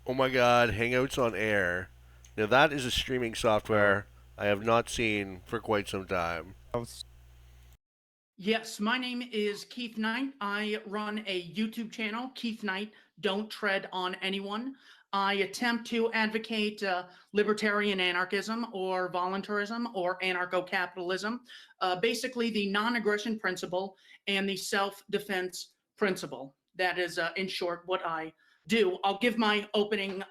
Oh my god, Hangouts on Air. Now that is a streaming Oh, software I have not seen for quite some time. Yes, my name is Keith Knight. I run a YouTube channel, Keith Knight, Don't Tread on Anyone. I attempt to advocate libertarian anarchism or voluntarism or anarcho capitalism, basically the non aggression principle and the self defense principle. That is, in short, what I do. I'll give my opening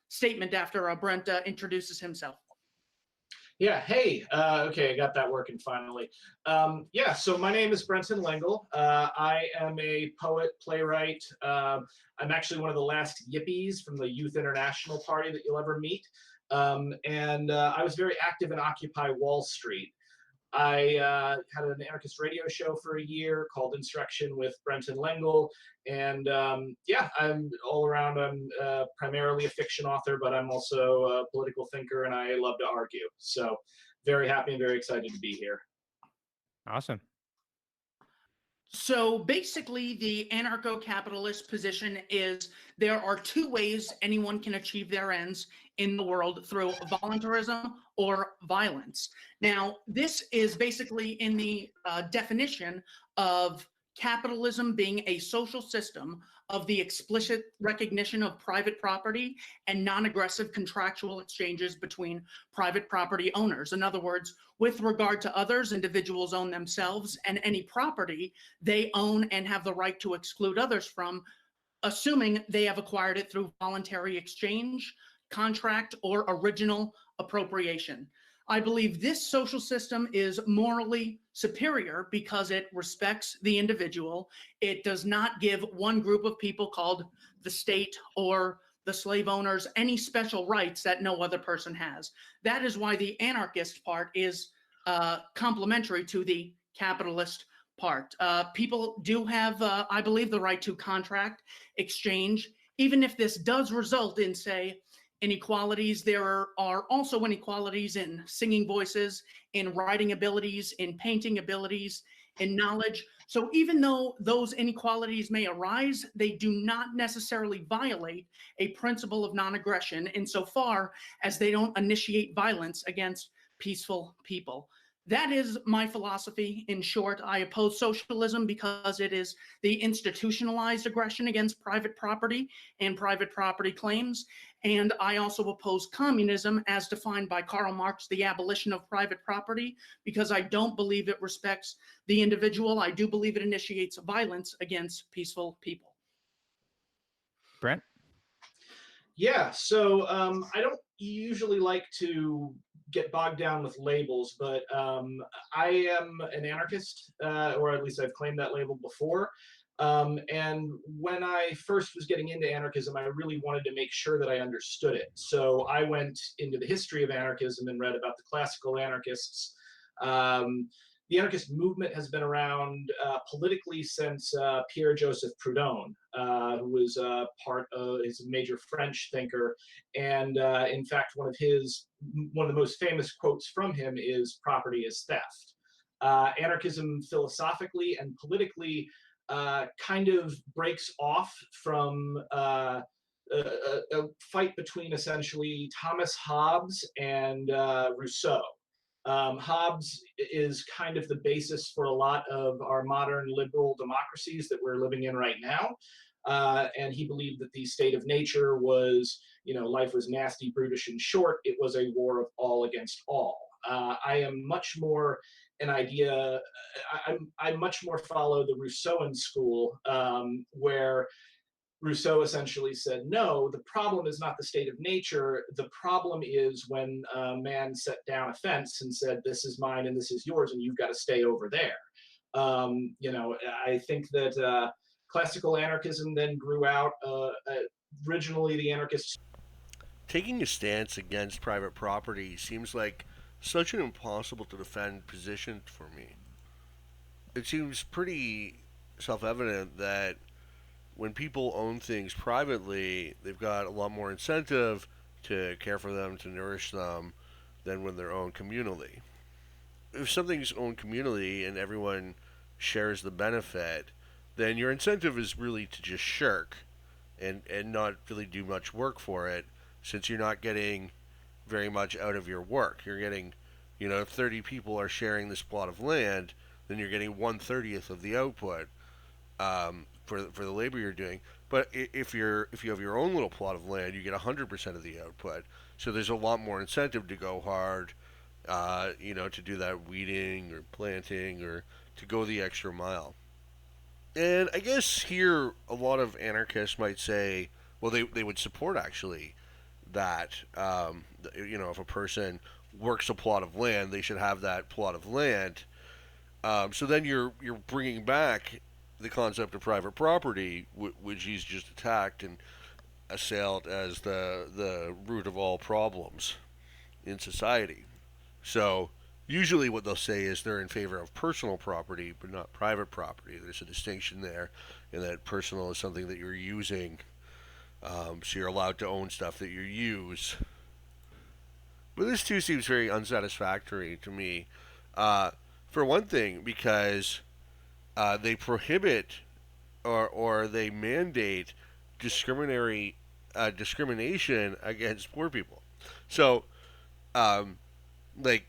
statement after Brent introduces himself. yeah. Hey. Okay, I got that working finally. Yeah. So my name is Brenton Lengel. I am a poet, playwright. I'm actually one of the last yippies from the Youth International Party that you'll ever meet. And I was very active in Occupy Wall Street. I had an anarchist radio show for a year called Insurrection with Brenton Lengel. And yeah, I'm all around. I'm primarily a fiction author, but I'm also a political thinker and I love to argue. So very happy and very excited to be here. Awesome. So basically, the anarcho capitalist position is there are two ways anyone can achieve their ends in the world through voluntarism or violence. Now, this is basically in the definition of capitalism being a social system of the explicit recognition of private property and non aggressive contractual exchanges between private property owners. In other words, with regard to others, individuals own themselves and any property they own and have the right to exclude others from, assuming they have acquired it through voluntary exchange, contract, or original appropriation. I believe this social system is morally superior because it respects the individual. It does not give one group of people called the state or the slave owners any special rights that no other person has. That is why the anarchist part is complementary to the capitalist part. People do have, I believe, the right to contract, exchange, even if this does result in, say, inequalities. There are also inequalities in singing voices, in writing abilities, in painting abilities, in knowledge. So even though those inequalities may arise, they do not necessarily violate a principle of non-aggression insofar as they don't initiate violence against peaceful people. That is my philosophy. In short, I oppose socialism because it is the institutionalized aggression against private property and private property claims. And I also oppose communism as defined by Karl Marx, the abolition of private property, because I don't believe it respects the individual. I do believe it initiates violence against peaceful people. Brent? Yeah, so I don't usually like to get bogged down with labels, but I am an anarchist, or at least I've claimed that label before. And when I first was getting into anarchism, I really wanted to make sure that I understood it. So I went into the history of anarchism and read about the classical anarchists. The anarchist movement has been around politically since Pierre Joseph Proudhon, who was part of, is a major French thinker, and in fact, one of the most famous quotes from him is "Property is theft." Anarchism, philosophically and politically, kind of breaks off from a fight between essentially Thomas Hobbes and Rousseau. Hobbes is kind of the basis for a lot of our modern liberal democracies that we're living in right now. And he believed that the state of nature was, life was nasty, brutish, and short. It was a war of all against all. I am much more an idea, I much more follow the Rousseauan school, where Rousseau essentially said, no, the problem is not the state of nature. The problem is when man set down a fence and said, this is mine and this is yours, and you've got to stay over there. I think that classical anarchism then grew out. Originally, the anarchists. Taking a stance against private property seems like such an impossible to defend position for me. It seems pretty self evident that when people own things privately, they've got a lot more incentive to care for them, to nourish them, than when they're owned communally. If something's owned communally and everyone shares the benefit, then your incentive is really to just shirk and not really do much work for it, since you're not getting very much out of your work. You're getting, if 30 people are sharing this plot of land, then you're getting 1/30th of the output, for the labor you're doing. But if you have your own little plot of land, you get 100% of the output. So there's a lot more incentive to go hard, to do that weeding or planting or to go the extra mile. And I guess here a lot of anarchists might say, well, they would support actually that, if a person works a plot of land, they should have that plot of land. So then you're bringing back the concept of private property, which he's just attacked and assailed as the root of all problems in society. So usually what they'll say is they're in favor of personal property, but not private property. There's a distinction there, in that personal is something that you're using, so you're allowed to own stuff that you use. But this too seems very unsatisfactory to me. For one thing, because they prohibit, or they mandate discrimination against poor people. So, um, like,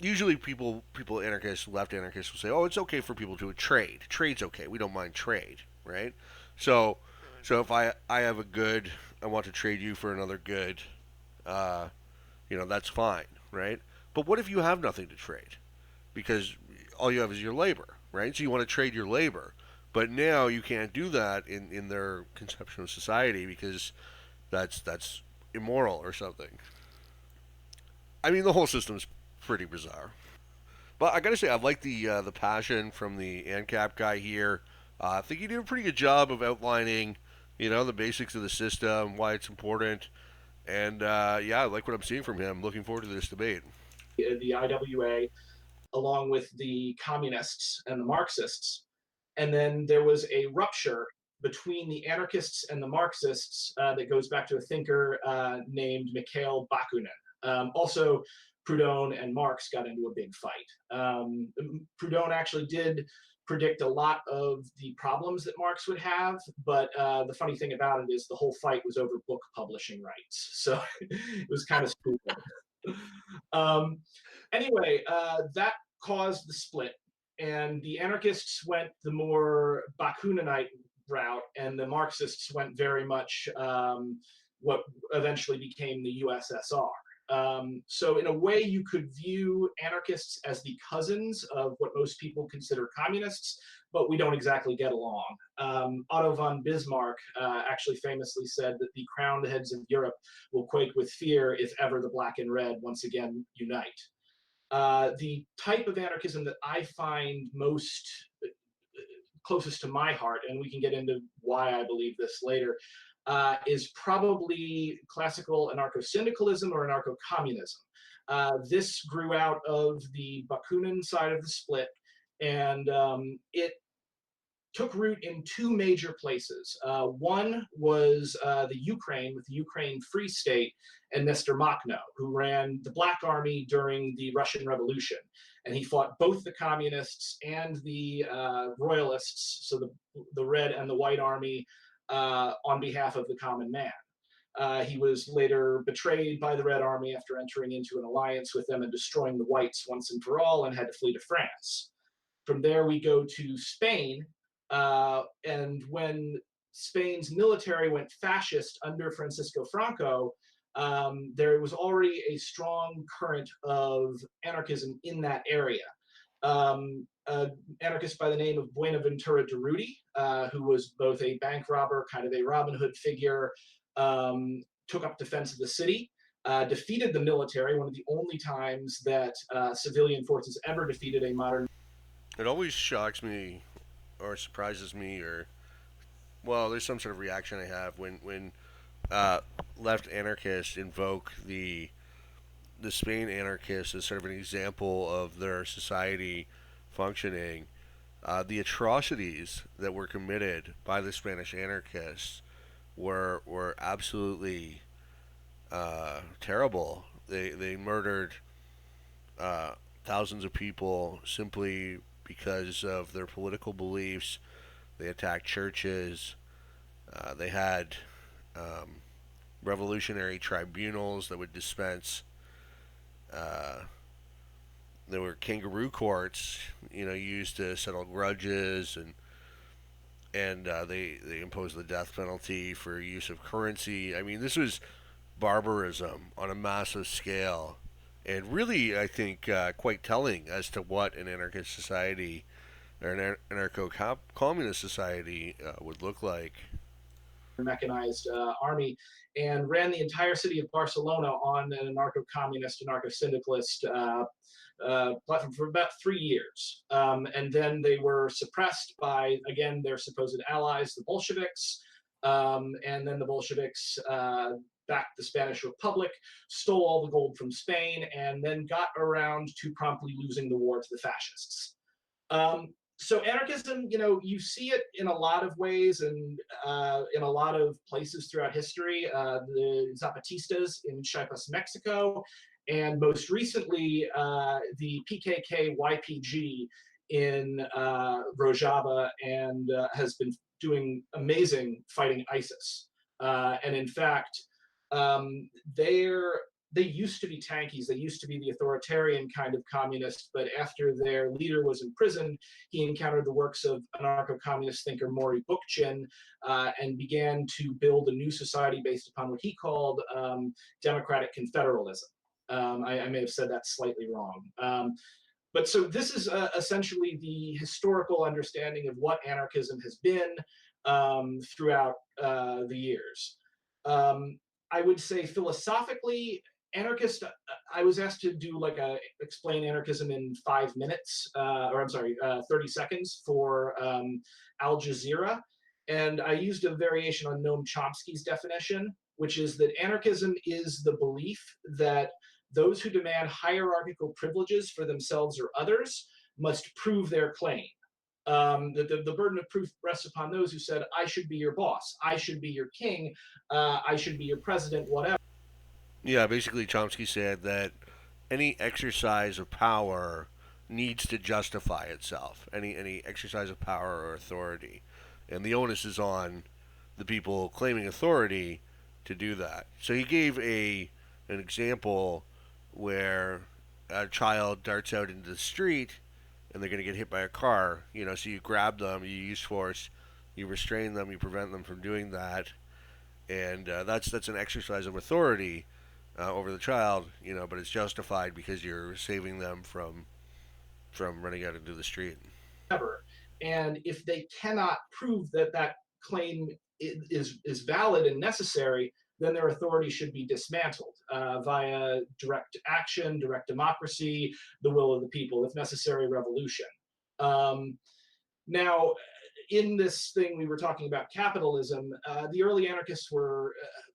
usually anarchists, left anarchists will say, "Oh, it's okay for people to trade. Trade's okay. We don't mind trade, right?" So, if I have a good, I want to trade you for another good, uh, that's fine, right? But what if you have nothing to trade, because all you have is your labor, right? So you want to trade your labor, but now you can't do that in their conception of society, because that's immoral or something. I mean, the whole system's pretty bizarre. But I gotta say, I like the passion from the ancap guy here. I think he did a pretty good job of outlining, the basics of the system, why it's important, and yeah, I like what I'm seeing from him. Looking forward to this debate. The IWA, along with the communists and the Marxists. And then there was a rupture between the anarchists and the Marxists that goes back to a thinker named Mikhail Bakunin. Also, Proudhon and Marx got into a big fight. Proudhon actually did predict a lot of the problems that Marx would have, but the funny thing about it is the whole fight was over book publishing rights. So it was kind of stupid. um, anyway, that caused the split, and the anarchists went the more Bakuninite route, and the Marxists went very much what eventually became the USSR. So, in a way, you could view anarchists as the cousins of what most people consider communists, but we don't exactly get along. Otto von Bismarck actually famously said that the crowned heads of Europe will quake with fear if ever the black and red once again unite. The type of anarchism that I find most closest to my heart, and we can get into why I believe this later, is probably classical anarcho-syndicalism or anarcho-communism. This grew out of the Bakunin side of the split, and it took root in two major places. One was the Ukraine, with the Ukraine Free State and Mr. Makhno, who ran the Black Army during the Russian Revolution. And he fought both the communists and the royalists, so the Red and the White Army, on behalf of the common man. He was later betrayed by the Red Army after entering into an alliance with them and destroying the Whites once and for all, and had to flee to France. From there, we go to Spain, and when Spain's military went fascist under Francisco Franco, there was already a strong current of anarchism in that area. An anarchist by the name of Buenaventura Durruti, who was both a bank robber, kind of a Robin Hood figure, took up defense of the city, defeated the military, one of the only times that civilian forces ever defeated a modern. It always shocks me, or surprises me, or, well, there's some sort of reaction I have when left anarchists invoke the Spain anarchists as sort of an example of their society functioning. The atrocities that were committed by the Spanish anarchists were absolutely terrible. They murdered thousands of people simply because of their political beliefs. They attacked churches. They had um, revolutionary tribunals that would dispense. Uh, there were kangaroo courts, used to settle grudges, and they imposed the death penalty for use of currency. I mean, this was barbarism on a massive scale, and really, I think, quite telling as to what an anarchist society or an anarcho-communist society would look like. Mechanized army and ran the entire city of Barcelona on an anarcho-communist, anarcho-syndicalist platform for about 3 years. And then they were suppressed by, again, their supposed allies, the Bolsheviks. And then the Bolsheviks backed the Spanish Republic, stole all the gold from Spain, and then got around to promptly losing the war to the fascists. So anarchism, you see it in a lot of ways and in a lot of places throughout history. The Zapatistas in Chiapas, Mexico, and most recently the PKK YPG in Rojava, and has been doing amazing fighting ISIS. And in fact, they're they used to be tankies. They used to be the authoritarian kind of communist, but after their leader was imprisoned, he encountered the works of anarcho-communist thinker Maury Bookchin and began to build a new society based upon what he called democratic confederalism. I may have said that slightly wrong. But so this is essentially the historical understanding of what anarchism has been throughout the years. I would say philosophically, anarchist. I was asked to do like a explain anarchism in 5 minutes, or I'm sorry, 30 seconds for Al Jazeera, and I used a variation on Noam Chomsky's definition, which is that anarchism is the belief that those who demand hierarchical privileges for themselves or others must prove their claim. The burden of proof rests upon those who said, I should be your boss, I should be your king, I should be your president, whatever. Yeah, basically, Chomsky said that any exercise of power needs to justify itself. Any exercise of power or authority, and the onus is on the people claiming authority to do that. So he gave an example where a child darts out into the street and they're going to get hit by a car. So you grab them, you use force, you restrain them, you prevent them from doing that, and that's an exercise of authority over the child. But it's justified because you're saving them from running out into the street. And if they cannot prove that that claim is valid and necessary, then their authority should be dismantled via direct action, direct democracy, the will of the people, if necessary, revolution. Now, in this thing we were talking about capitalism, the early anarchists were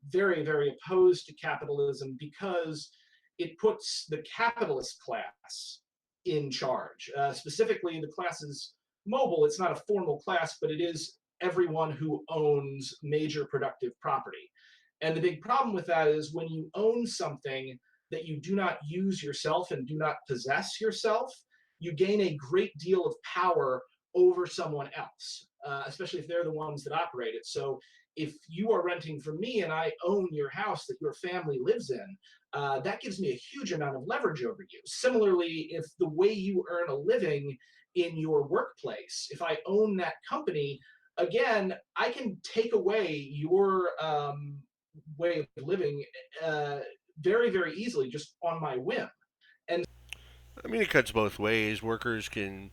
very, very opposed to capitalism because it puts the capitalist class in charge. Specifically, the class is mobile. It's not a formal class, but it is everyone who owns major productive property. And the big problem with that is when you own something that you do not use yourself and do not possess yourself, you gain a great deal of power over someone else, especially if they're the ones that operate it. So if you are renting from me and I own your house that your family lives in, that gives me a huge amount of leverage over you. Similarly, if the way you earn a living in your workplace, if I own that company, again, I can take away your way of living very, very easily just on my whim. And I mean, it cuts both ways. Workers can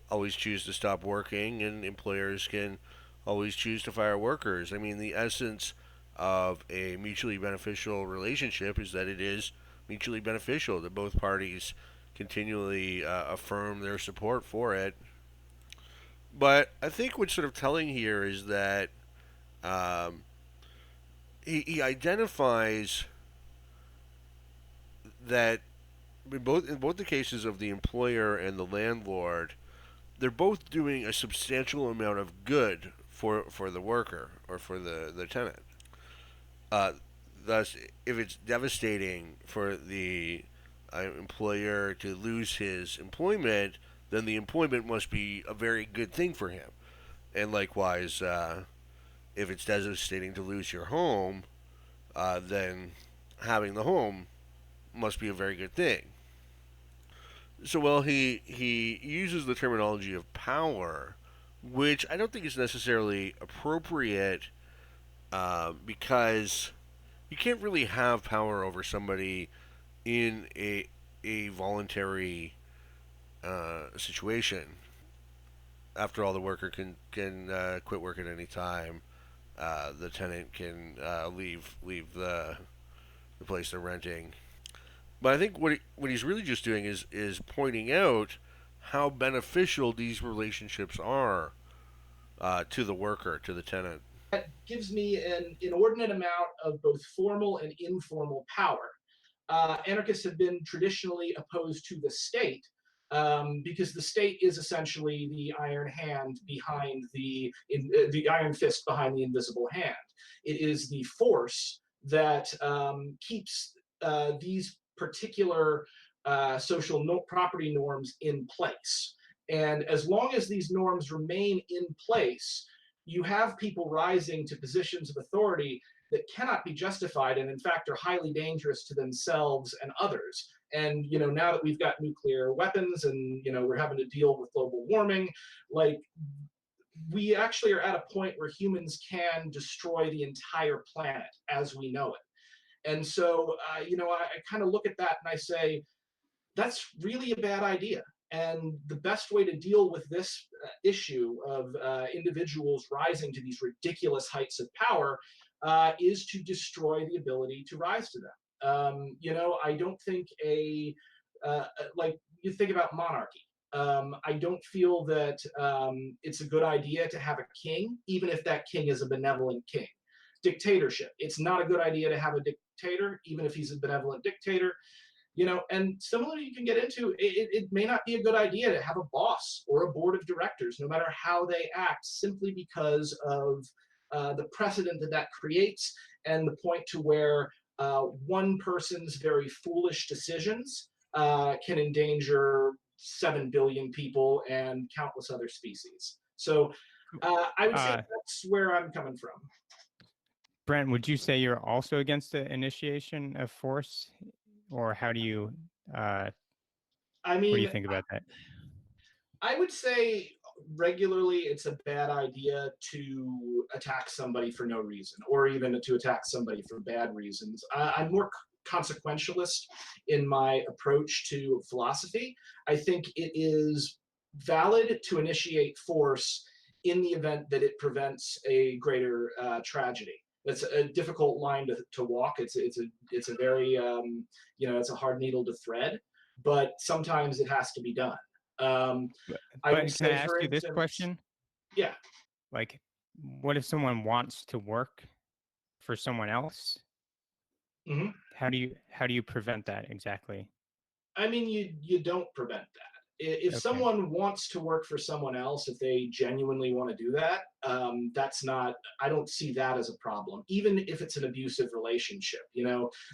always choose to stop working, and employers can always choose to fire workers. I mean, the essence of a mutually beneficial relationship is that it is mutually beneficial, that both parties continually affirm their support for it. But I think what's sort of telling here is that um, he identifies that in both the cases of the employer and the landlord, they're both doing a substantial amount of good for the worker or for the tenant. Uh, Thus, if it's devastating for the employer to lose his employment, then the employment must be a very good thing for him. And likewise, if it's devastating to lose your home, then having the home must be a very good thing. So, well, he uses the terminology of power, which I don't think is necessarily appropriate because you can't really have power over somebody in a voluntary situation. After all, the worker can quit work at any time. The tenant can leave the place they're renting. But I think what he's really just doing is pointing out how beneficial these relationships are to the worker, to the tenant. That gives me an inordinate amount of both formal and informal power. Anarchists have been traditionally opposed to the state because the state is essentially the iron hand behind the iron fist behind the invisible hand. It is the force that keeps these particular social property norms in place. And as long as these norms remain in place, you have people rising to positions of authority that cannot be justified and in fact are highly dangerous to themselves and others. And now that we've got nuclear weapons and we're having to deal with global warming, like we actually are at a point where humans can destroy the entire planet as we know it. And so I kind of look at that and I say that's really a bad idea. And the best way to deal with this issue of individuals rising to these ridiculous heights of power is to destroy the ability to rise to them. I don't think like you think about monarchy. I don't feel that it's a good idea to have a king, even if that king is a benevolent king. Dictatorship. It's not a good idea to have a dictator, even if he's a benevolent dictator. And similarly, you can get into it may not be a good idea to have a boss or a board of directors, no matter how they act, simply because of the precedent that creates and the point to where one person's very foolish decisions can endanger 7 billion people and countless other species. So I would say that's where I'm coming from. Brent, would you say you're also against the initiation of force, or how do you? I What do you mean, think about that? I would say regularly it's a bad idea to attack somebody for no reason, or even to attack somebody for bad reasons. I'm more consequentialist in my approach to philosophy. I think it is valid to initiate force in the event that it prevents a greater tragedy. That's a difficult line to walk. It's a very it's a hard needle to thread, but sometimes it has to be done. I would Can I say, ask for you this instance, question? yeah. Like, what if someone wants to work for someone else? Hmm. How do you prevent that exactly? I mean, you don't prevent that. If Okay. someone wants to work for someone else, if they genuinely want to do that, that's not. I don't see that as a problem. Even if it's an abusive relationship,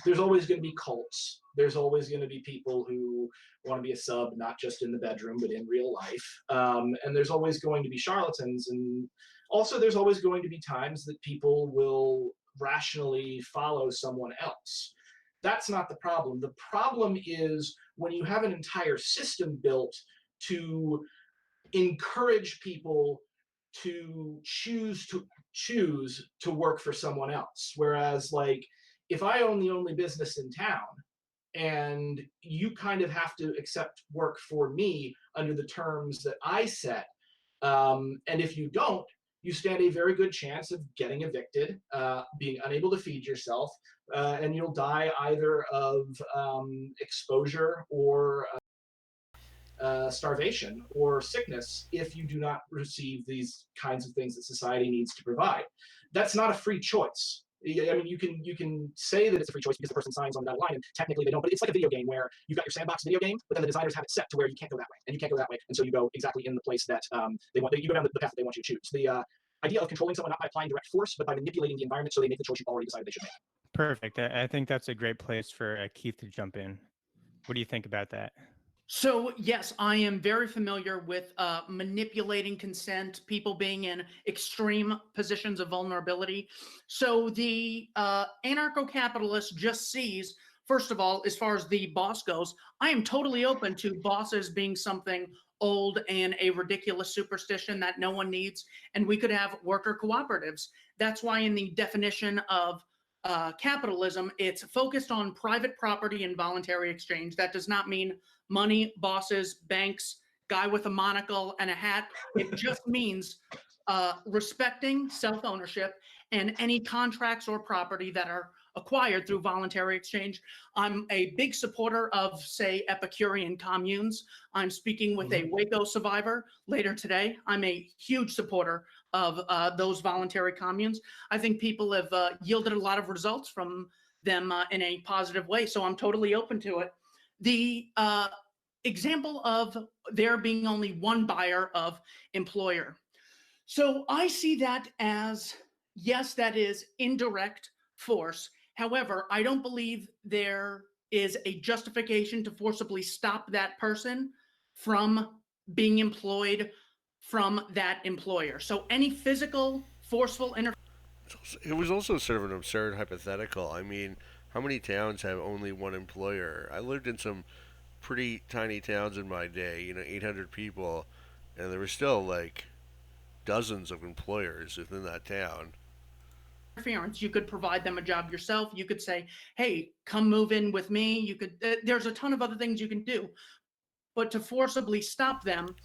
there's always going to be cults. There's always going to be people who want to be a sub, not just in the bedroom, but in real life. And there's always going to be charlatans, and also there's always going to be times that people will rationally follow someone else. That's not the problem. The problem is when you have an entire system built to encourage people to choose to work for someone else. Whereas, like, if I own the only business in town and you kind of have to accept work for me under the terms that I set, and if you don't, you stand a very good chance of getting evicted, being unable to feed yourself, and you'll die either of exposure or starvation or sickness if you do not receive these kinds of things that society needs to provide. That's not a free choice. I mean, you can say that it's a free choice because the person signs on that line, and technically they don't. But it's like a video game where you've got your sandbox video game, but then the designers have it set to where you can't go that way, and you can't go that way, and so you go exactly in the place that they want. You go down the path that they want you to choose. The idea of controlling someone not by applying direct force, but by manipulating the environment so they make the choice you've already decided they should make. Perfect. I think that's a great place for Keith to jump in. What do you think about that? So, yes, I am very familiar with manipulating consent, people being in extreme positions of vulnerability. So, the anarcho capitalist just sees, first of all, as far as the boss goes, I am totally open to bosses being something old and a ridiculous superstition that no one needs. And we could have worker cooperatives. That's why, in the definition of capitalism, it's focused on private property and voluntary exchange. That does not mean money, bosses, banks, guy with a monocle and a hat. It just means respecting self ownership and any contracts or property that are acquired through voluntary exchange. I'm a big supporter of, say, Epicurean communes. I'm speaking with a Waco survivor later today. I'm a huge supporter of those voluntary communes. I think people have yielded a lot of results from them in a positive way. So I'm totally open to it. The example of there being only one buyer of employer. So I see that as, yes, that is indirect force. However, I don't believe there is a justification to forcibly stop that person from being employed from that employer. So any physical, forceful interference. It was also sort of an absurd hypothetical. I mean, how many towns have only one employer? I lived in some pretty tiny towns in my day, 800 people, and there were still like dozens of employers within that town. You could provide them a job yourself. You could say, hey, come move in with me. You could, there's a ton of other things you can do. But to forcibly stop them,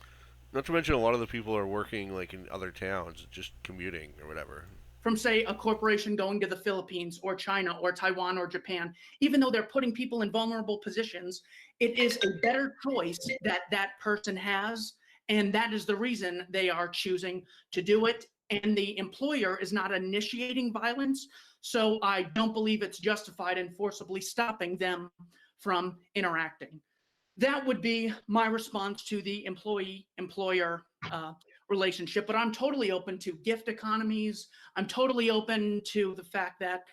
Not to mention, a lot of the people are working like in other towns, just commuting or whatever. from, say, a corporation going to the Philippines or China or Taiwan or Japan, even though they're putting people in vulnerable positions, it is a better choice that that person has. And that is the reason they are choosing to do it. And the employer is not initiating violence. So I don't believe it's justified in forcibly stopping them from interacting. That would be my response to the employee employer relationship. But I'm totally open to gift economies. I'm totally open to the fact that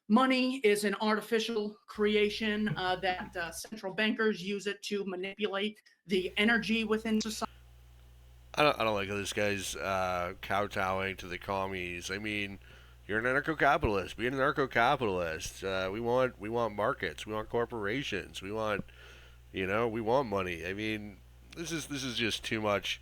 money is an artificial creation, that central bankers use it to manipulate the energy within society. I don't like how this guy's kowtowing to the commies. I mean, you're an anarcho-capitalist. Be an anarcho-capitalist. We want markets. We want corporations. We want money. I mean, this is just too much.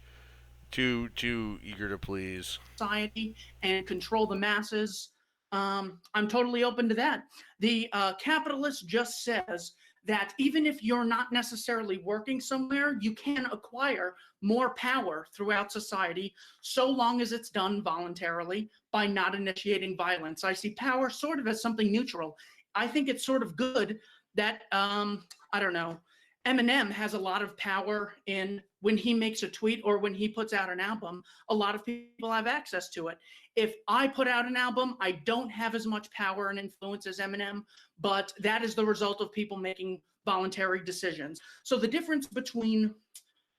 Too eager to please. Society and control the masses. I'm totally open to that. The capitalist just says that even if you're not necessarily working somewhere, you can acquire more power throughout society so long as it's done voluntarily by not initiating violence. I see power sort of as something neutral. I think it's sort of good that, I don't know, Eminem has a lot of power in when he makes a tweet or when he puts out an album. A lot of people have access to it. If I put out an album, I don't have as much power and influence as Eminem, but that is the result of people making voluntary decisions. So the difference between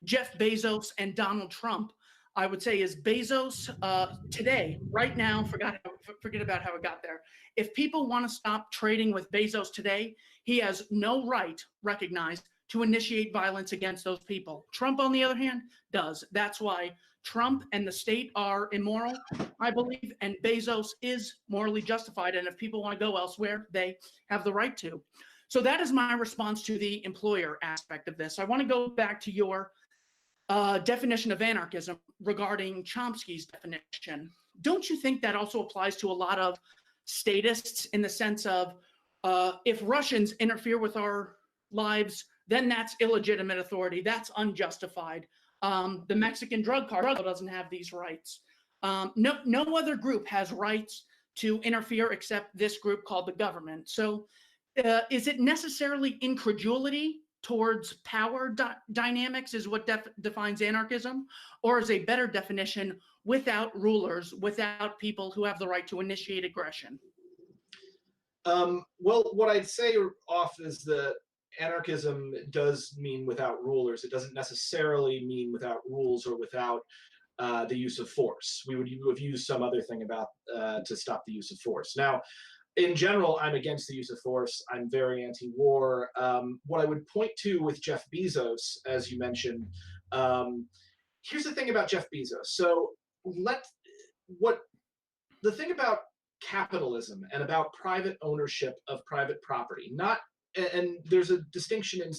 Jeff Bezos and Donald Trump, I would say, is Bezos today, right now, forget about how it got there. If people want to stop trading with Bezos today, he has no right recognized to initiate violence against those people. Trump, on the other hand, does. That's why Trump and the state are immoral, I believe, and Bezos is morally justified. And if people want to go elsewhere, they have the right to. So that is my response to the employer aspect of this. I want to go back to your definition of anarchism regarding Chomsky's definition. Don't you think that also applies to a lot of statists in the sense of if Russians interfere with our lives, then that's illegitimate authority. That's unjustified. The Mexican drug cartel doesn't have these rights. No other group has rights to interfere except this group called the government. So is it necessarily incredulity towards power dynamics is what defines anarchism? Or is a better definition without rulers, without people who have the right to initiate aggression? Well, what I'd say off is that anarchism does mean without rulers. It doesn't necessarily mean without rules or without the use of force. We would have used some other thing about to stop the use of force. Now, in general, I'm against the use of force. I'm very anti-war. What I would point to with Jeff Bezos, as you mentioned, um, here's the thing about Jeff Bezos. So let what the thing about capitalism and about private ownership of private property, not and there's a distinction in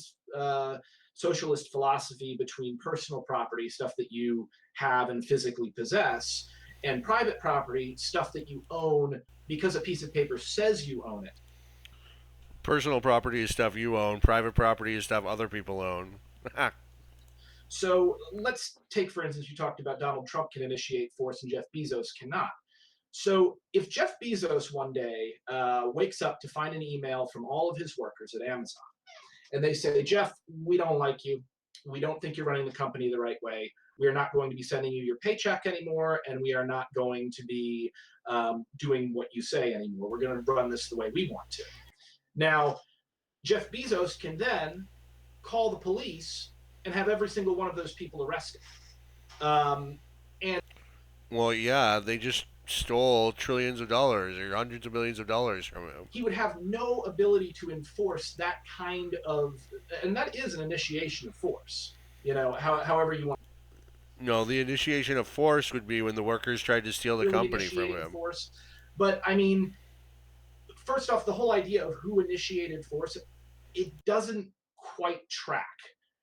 socialist philosophy between personal property, stuff that you have and physically possess, and private property, stuff that you own because a piece of paper says you own it. Personal property is stuff you own. Private property is stuff other people own. So let's take, for instance, you talked about Donald Trump can initiate force and Jeff Bezos cannot. So if Jeff Bezos one day wakes up to find an email from all of his workers at Amazon, and they say, Jeff, we don't like you. We don't think you're running the company the right way. We are not going to be sending you your paycheck anymore, and we are not going to be doing what you say anymore. We're going to run this the way we want to. Now, Jeff Bezos can then call the police and have every single one of those people arrested. And Well, yeah, they just stole trillions of dollars or hundreds of millions of dollars from him. he would have no ability to enforce that kind of, and that is an initiation of force. You know, however you want No, the initiation of force would be when the workers tried to steal the to really company from initiate him. force. But I mean, first off, the whole idea of who initiated force, it doesn't quite track,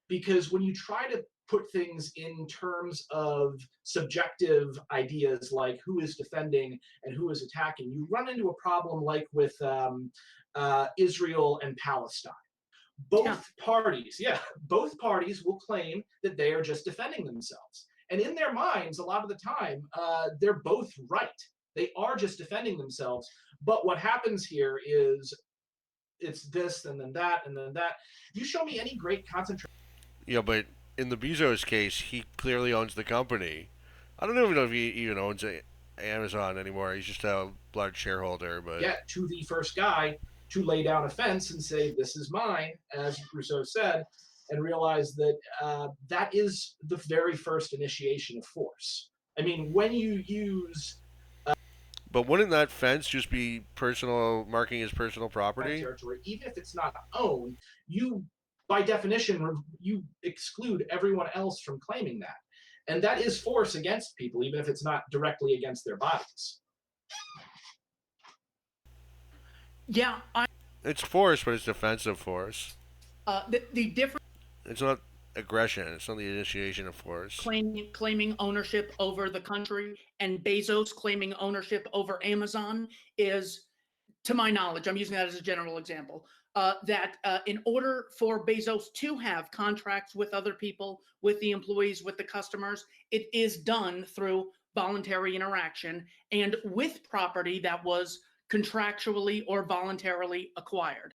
because when you try to put things in terms of subjective ideas like who is defending and who is attacking, you run into a problem like with Israel and Palestine. Both parties, both parties will claim that they are just defending themselves. And in their minds, a lot of the time, they're both right. They are just defending themselves. But what happens here is it's this and then that and then that. You show me any great concentration. Yeah, but in the Bezos case, he clearly owns the company. I don't even know if he even owns Amazon anymore. He's just a large shareholder. But Get to the first guy to lay down a fence and say, this is mine, as Rousseau said, and realize that that is the very first initiation of force. I mean, when you use but wouldn't that fence just be personal, marking as personal property? territory, even if it's not owned, you, by definition, you exclude everyone else from claiming that. And that is force against people, even if it's not directly against their bodies. Yeah, It's force, but it's defensive force. the difference It's not aggression. It's not the initiation of force. claiming ownership over the country and Bezos claiming ownership over Amazon is, to my knowledge, I'm using that as a general example, that in order for Bezos to have contracts with other people, with the employees, with the customers, it is done through voluntary interaction and with property that was contractually or voluntarily acquired.